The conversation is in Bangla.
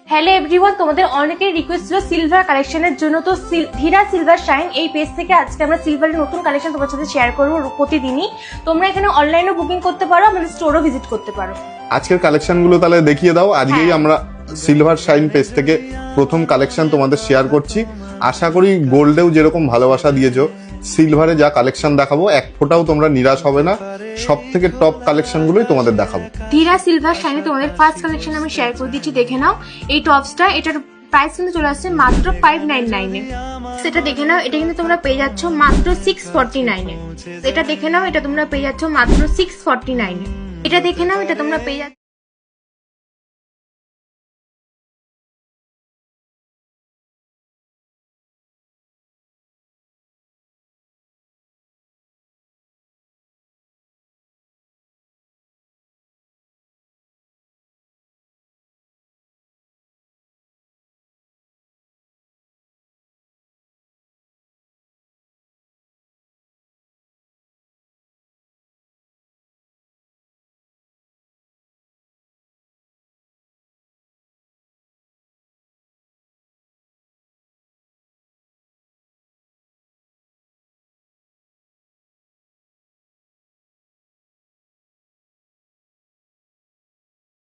হ্যালো এভরিওয়ান, তোমাদের অনেকের রিকোয়েস্ট ছিল সিলভার কালেকশনের জন্য। তো ধীরা সিলভার শাইন এই পেজ থেকে আজকে আমরা সিলভারের নতুন কালেকশন তোমার সাথে শেয়ার করবো প্রতিদিনই। তোমরা এখানে অনলাইনেও বুকিং করতে পারো, আমাদের স্টোরও ভিজিট করতে পারো। আজকের কালেকশন গুলো তাহলে দেখিয়ে দাও। আজকেই আমরা সিলভার শাইন পেজ থেকে প্রথম কালেকশন তোমাদের শেয়ার করছি। আশা করি গোল্ডেও যেরকম ভালোবাসা দিয়েছো, সিলভারে যা কালেকশন দেখাবো এক ফোঁটাও তোমরা নিরাশ হবে না। সব থেকে টপ কালেকশন গুলোই তোমাদের দেখাবো। ধীরা সিলভার শাইনে তোমাদের ফার্স্ট কালেকশন আমি শেয়ার করে দিচ্ছি, দেখে নাও। এই টপসটা, এটার প্রাইস কিন্তু চলে আসছে মাত্র 599 এ। সেটা দেখে নাও, এটা কিন্তু তোমরা পেয়ে যাচ্ছ মাত্র 649 এ। এটা দেখে নাও, এটা তোমরা পেয়ে যাচ্ছ মাত্র 649 এ। এটা দেখে নাও, এটা তোমরা পেয়ে যাচ্ছ